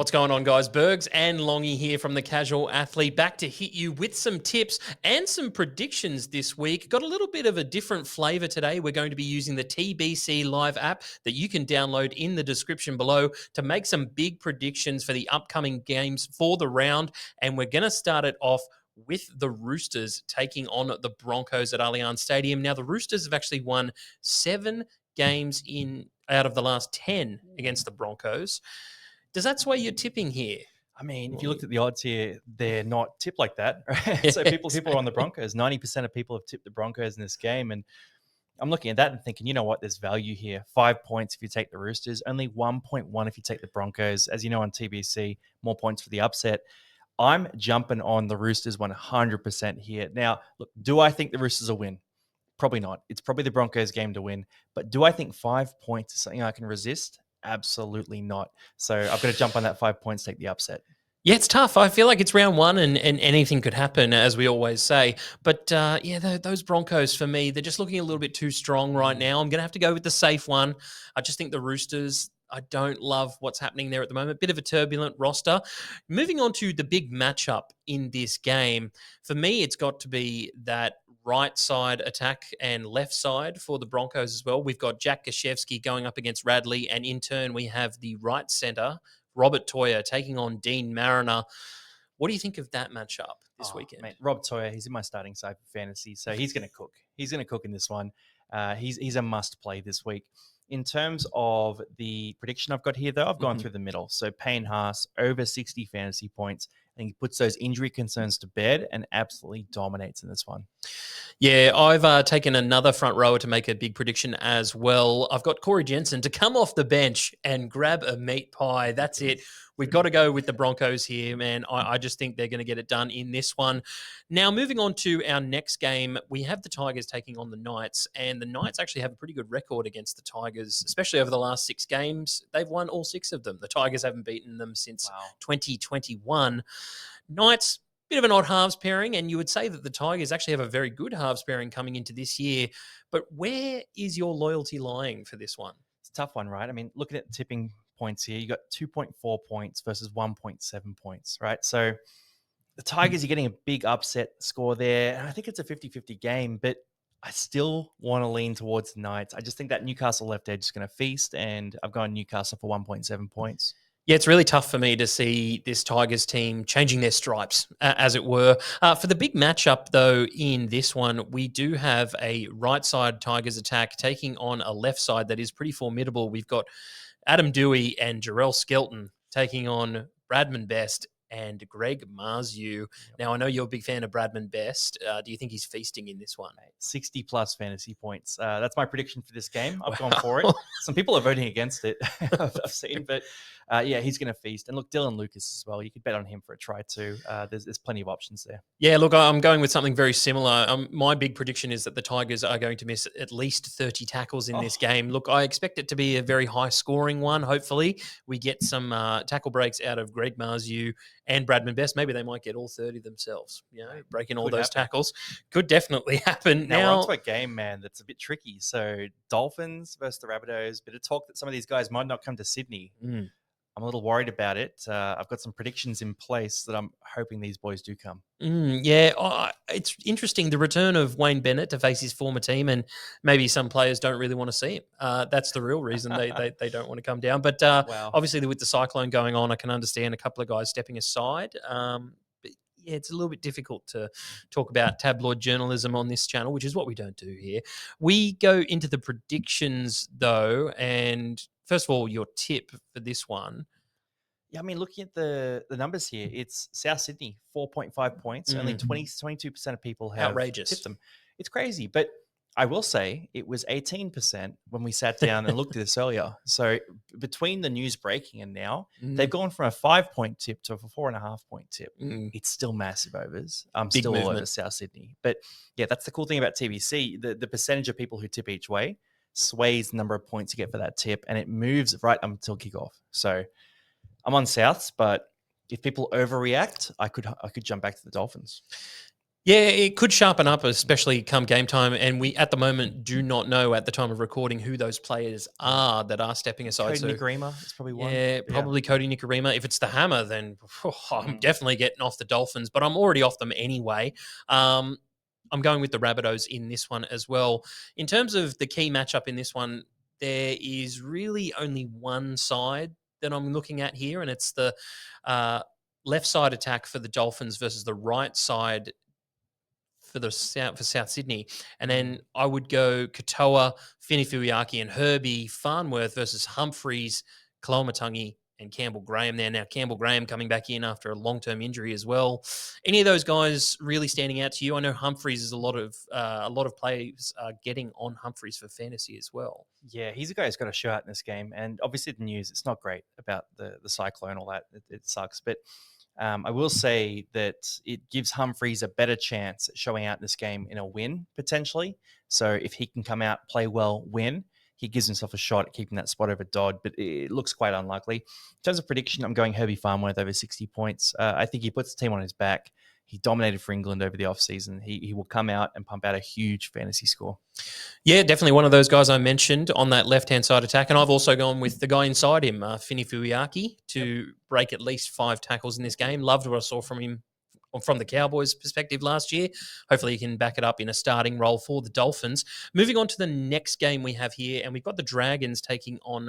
What's going on, guys? Bergs and Longy here from The Casual Athlete, back to hit you with some tips and some predictions this week. Got a little bit of a different flavor today. We're going to be using the TBC Live app that you can download in the description below to make some big predictions for the upcoming games for the round. And we're going to start it off with the Roosters taking on the Broncos at Allianz Stadium. Now, the Roosters have actually won 7 games out of the last 10 against the Broncos. Does that sway your tipping here? I mean, if you looked at the odds here, they're not tipped like that. Right? So people are on the Broncos. 90% of people have tipped the Broncos in this game. And I'm looking at that and thinking, you know what, there's value here. 5 points if you take the Roosters, only 1.1 if you take the Broncos. As you know, on TBC, more points for the upset. I'm jumping on the Roosters 100% here. Now, look, do I think the Roosters will win? Probably not. It's probably the Broncos game to win. But do I think 5 points is something I can resist? Absolutely not. So I've got to jump on that 5 points, take the upset. Yeah, it's tough. I feel like it's round one and anything could happen, as we always say. But those Broncos, for me, they're just looking a little bit too strong right now. I'm going to have to go with the safe one. I just think the Roosters, I don't love what's happening there at the moment. Bit of a turbulent roster. Moving on to the big matchup in this game, for me, it's got to be that right side attack and left side for the Broncos as well. We've got Jack Gashevsky going up against Radley, and in turn, we have the right centre, Robert Toyer, taking on Dean Mariner. What do you think of that matchup this weekend? Mate, Rob Toyer, he's in my starting side for fantasy, so he's going to cook. He's going to cook in this one. He's a must play this week. In terms of the prediction I've got here, though, I've gone through the middle. So Payne Haas, over 60 fantasy points. And he puts those injury concerns to bed and absolutely dominates in this one. Yeah, I've taken another front rower to make a big prediction as well. I've got Corey Jensen to come off the bench and grab a meat pie. That's it. We've got to go with the Broncos here, man. I just think they're going to get it done in this one. Now, moving on to our next game, we have the Tigers taking on the Knights, and the Knights actually have a pretty good record against the Tigers, especially over the last 6 games. They've won all 6 of them. The Tigers haven't beaten them since 2021. Knights, bit of an odd halves pairing, and you would say that the Tigers actually have a very good halves pairing coming into this year. But where is your loyalty lying for this one? It's a tough one, right? I mean, looking at tipping points here, you got 2.4 points versus 1.7 points, right? So the Tigers are getting a big upset score there. And I think it's a 50-50 game, but I still want to lean towards the Knights. I just think that Newcastle left edge is going to feast, and I've gone Newcastle for 1.7 points. Yeah, it's really tough for me to see this Tigers team changing their stripes, as it were. For the big matchup, though, in this one, we do have a right side Tigers attack taking on a left side that is pretty formidable. We've got Adam Dewey and Jarrell Skelton taking on Bradman Best and Greg Marzu. Yep. Now, I know you're a big fan of Bradman Best. Do you think he's feasting in this one? 60-plus fantasy points. That's my prediction for this game. I've gone for it. Some people are voting against it, I've seen. But, he's going to feast. And look, Dylan Lucas as well. You could bet on him for a try too. There's plenty of options there. Yeah, look, I'm going with something very similar. My big prediction is that the Tigers are going to miss at least 30 tackles in this game. Look, I expect it to be a very high-scoring one. Hopefully, we get some tackle breaks out of Greg Marzu and Bradman Best. Maybe they might get all 30 themselves, breaking all those tackles. Could definitely happen. Now, we're onto a game, man, that's a bit tricky. So Dolphins versus the Rabbitohs. Bit of talk that some of these guys might not come to Sydney. I'm a little worried about it. I've got some predictions in place that I'm hoping these boys do come. It's interesting, the return of Wayne Bennett to face his former team, and maybe some players don't really want to see him. That's the real reason they don't want to come down. But obviously with the cyclone going on, I can understand a couple of guys stepping aside. But it's a little bit difficult to talk about tabloid journalism on this channel, which is what we don't do here. We go into the predictions, though, and first of all, your tip for this one. Yeah, I mean, looking at the numbers here, it's South Sydney, 4.5 points. Only 22% of people have tipped them. It's crazy. But I will say it was 18% when we sat down and looked at this earlier. So between the news breaking and now, they've gone from a 5-point tip to a 4.5-point tip. It's still massive overs. Big still movement. all over South Sydney. But yeah, that's the cool thing about TBC. The percentage of people who tip each way sways the number of points you get for that tip, and it moves right up until kickoff. So I'm on Souths, but if people overreact, I could jump back to the Dolphins. Yeah, it could sharpen up, especially come game time. And we, at the moment, do not know at the time of recording who those players are that are stepping aside. Cody So, Nikorima is probably one. yeah, Yeah. probably Cody Nikorima. If it's the hammer, then I'm Mm. definitely getting off the Dolphins, but I'm already off them anyway. Um, I'm going with the Rabbitohs in this one as well. In terms of the key matchup in this one, there is really only one side that I'm looking at here, and it's the uh, left side attack for the Dolphins versus the right side for South Sydney, and then I would go Katoa, Finifuiaki, and Herbie Farnworth versus Humphreys, Kalomatangi, and Campbell Graham. There now, Campbell Graham coming back in after a long-term injury as well. Any of those guys really standing out to you? I know Humphreys is a lot of players are getting on Humphreys for fantasy as well. Yeah, he's a guy who's got a show out in this game. And obviously, the news, it's not great about the cyclone, all that. It sucks. But I will say that it gives Humphreys a better chance at showing out in this game in a win, potentially. So if he can come out, play well, win, he gives himself a shot at keeping that spot over Dodd. But it looks quite unlikely. In terms of prediction, I'm going Herbie Farnworth over 60 points. I think he puts the team on his back. He dominated for England over the offseason. He will come out and pump out a huge fantasy score. Yeah, definitely one of those guys I mentioned on that left-hand side attack. And I've also gone with the guy inside him, Finifuiaki, to break at least 5 tackles in this game. Loved what I saw from him from the Cowboys' perspective last year. Hopefully he can back it up in a starting role for the Dolphins. Moving on to the next game we have here, and we've got the Dragons taking on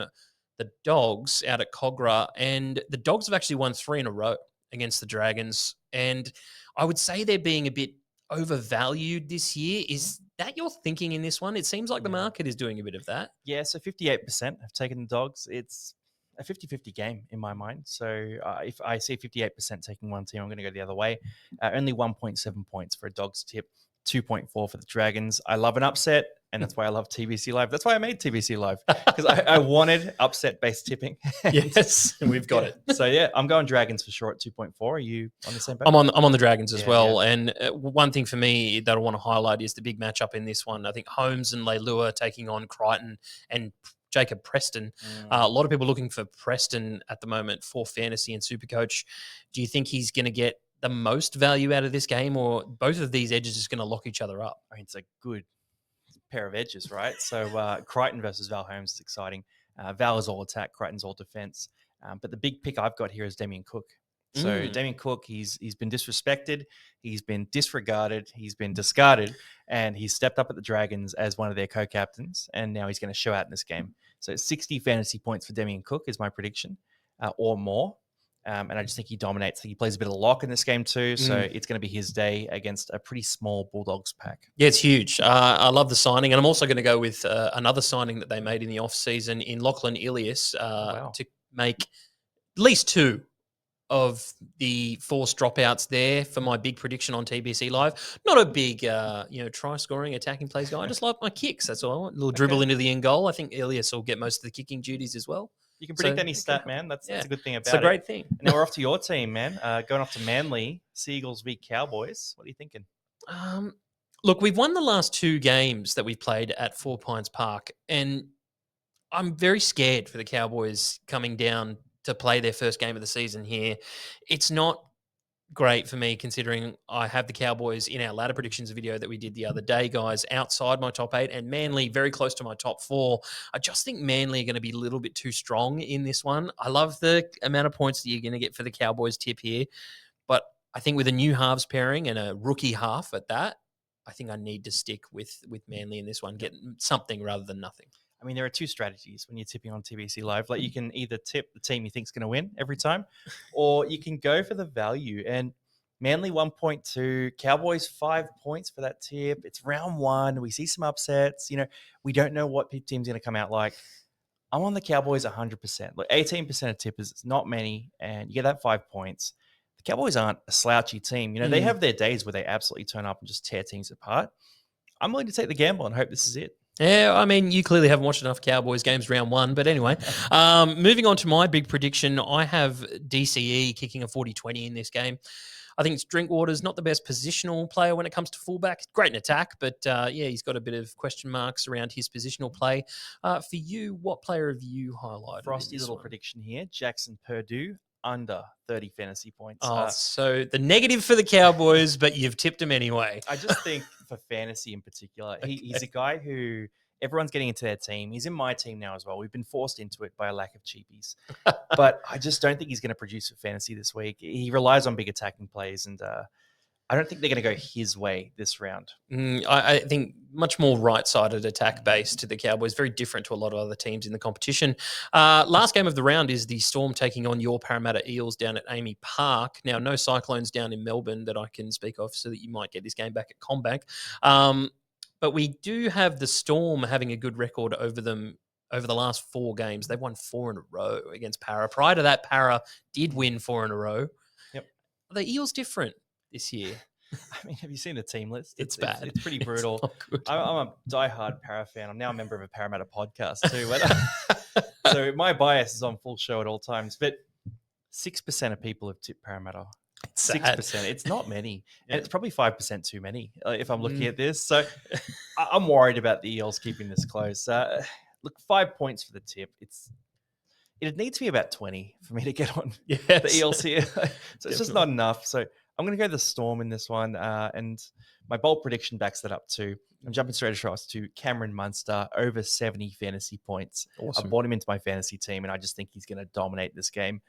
the Dogs out at Cogra. And the Dogs have actually won 3 in a row against the Dragons. And I would say they're being a bit overvalued this year. Is that your thinking in this one? It seems like the market is doing a bit of that. Yeah, so 58% have taken the Dogs. It's a 50-50 game in my mind. So if I see 58% taking one team, I'm going to go the other way. Only 1.7 points for a Dogs tip, 2.4 for the Dragons. I love an upset, and that's why I love TBC Live. That's why I made TBC Live, because I wanted upset-based tipping. Yes, we've got it. So yeah, I'm going Dragons for sure at 2.4. Are you on the same page? I'm on the Dragons as well. Yeah. And one thing for me that I want to highlight is the big matchup in this one. I think Holmes and Leilua taking on Crichton and Jacob Preston. A lot of people looking for Preston at the moment for fantasy and Supercoach. Do you think he's going to get the most value out of this game, or both of these edges is going to lock each other up? I mean, it's a good pair of edges, right? So Crichton versus Val Holmes is exciting. Val is all attack, Crichton's all defense. But the big pick I've got here is Damien Cook. So Damien Cook, he's been disrespected, he's been disregarded, he's been discarded, and he's stepped up at the Dragons as one of their co-captains, and now he's going to show out in this game. So 60 fantasy points for Damien Cook is my prediction, or more. And I just think he dominates. He plays a bit of lock in this game too, so it's going to be his day against a pretty small Bulldogs pack. Yeah, it's huge. I love the signing, and I'm also going to go with another signing that they made in the off-season in Lachlan Ilias to make at least 2 of the forced dropouts there for my big prediction on TBC Live. Not a big, try-scoring, attacking plays guy. I just like my kicks. That's all I want. A little dribble into the end goal. I think Ilias will get most of the kicking duties as well. You can predict any stat, man. That's a good thing about it. It's a great thing. And now we're off to your team, man. Going off to Manly, Seagulls v Cowboys. What are you thinking? Look, we've won the last 2 games that we've played at 4 Pines Park, and I'm very scared for the Cowboys coming down to play their first game of the season here. It's not great for me considering I have the Cowboys in our ladder predictions video that we did the other day, guys, outside my top 8, and Manly very close to my top 4. I just think Manly are going to be a little bit too strong in this one. I love the amount of points that you're going to get for the Cowboys tip here, but I think with a new halves pairing and a rookie half at that, I think I need to stick with Manly in this one, get something rather than nothing. I mean, there are 2 strategies when you're tipping on TBC Live. Like, you can either tip the team you think is going to win every time, or you can go for the value. And Manly 1.2, Cowboys 5 points for that tip. It's round 1. We see some upsets. We don't know what team's going to come out like. I'm on the Cowboys 100%. Like, 18% of tippers, it's not many, and you get that 5 points. The Cowboys aren't a slouchy team. They have their days where they absolutely turn up and just tear teams apart. I'm willing to take the gamble and hope this is it. Yeah, I mean, you clearly haven't watched enough Cowboys games round 1. But anyway, moving on to my big prediction, I have DCE kicking a 40-20 in this game. I think Drinkwater's not the best positional player when it comes to fullback. Great in attack, but he's got a bit of question marks around his positional play. For you, what player have you highlighted? Frosty little prediction here. Jackson Purdue, under 30 fantasy points. So the negative for the Cowboys, but you've tipped them anyway. I just think for fantasy in particular, he's a guy who everyone's getting into their team. He's in my team now as well. We've been forced into it by a lack of cheapies. But I just don't think he's going to produce for fantasy this week. He relies on big attacking plays, and I don't think they're going to go his way this round. I think much more right-sided attack base to the Cowboys, very different to a lot of other teams in the competition. Last game of the round is the Storm taking on your Parramatta Eels down at Amy Park. Now, no Cyclones down in Melbourne that I can speak of, so that you might get this game back at CommBank. But we do have the Storm having a good record over them over the last 4 games. They've won 4 in a row against Para. Prior to that, Para did win 4 in a row. Yep. Are the Eels different this year? I mean, have you seen the team list? It's bad. It's pretty brutal. I'm a diehard Para fan. I'm now a member of a Parramatta podcast too. So my bias is on full show at all times. But 6% of people have tipped Parramatta. 6%. It's not many. Yeah. And it's probably 5% too many if I'm looking at this. So I'm worried about the Eels keeping this close. Look, 5 points for the tip. It'd need to be about 20 for me to get on the Eels here. So it's just not enough. So I'm going to go the Storm in this one. And my bold prediction backs that up too. I'm jumping straight across to Cameron Munster, over 70 fantasy points. Awesome. I bought him into my fantasy team, and I just think he's going to dominate this game.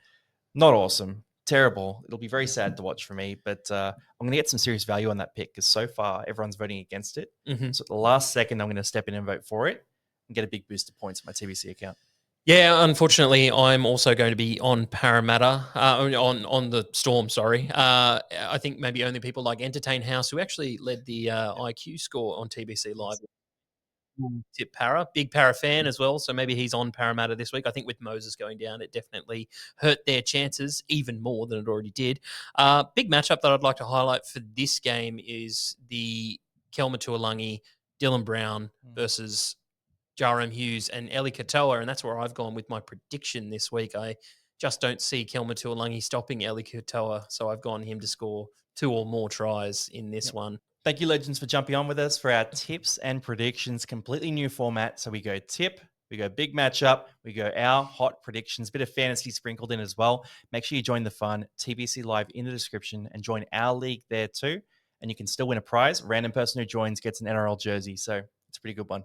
Not awesome. Terrible. It'll be very sad to watch for me, but I'm going to get some serious value on that pick because so far everyone's voting against it. Mm-hmm. So at the last second, I'm going to step in and vote for it and get a big boost of points on my TBC account. Yeah, unfortunately, I'm also going to be on Parramatta, on the Storm, sorry. I think maybe only people like Entertain House, who actually led the IQ score on TBC Live, tip Para. Big Para fan as well, so maybe he's on Parramatta this week. I think with Moses going down, it definitely hurt their chances even more than it already did. Big matchup that I'd like to highlight for this game is the Kelma Tuolangi, Dylan Brown versus Jarom Hughes and Eli Katoa, and that's where I've gone with my prediction this week. I just don't see Kelma Tuolangi stopping Eli Katoa, so I've gone him to score 2 or more tries in this one. Thank you, Legends, for jumping on with us for our tips and predictions. Completely new format. So we go tip, we go big matchup, we go our hot predictions, bit of fantasy sprinkled in as well. Make sure you join the fun. TBC Live in the description and join our league there too. And you can still win a prize. Random person who joins gets an NRL jersey. So it's a pretty good one.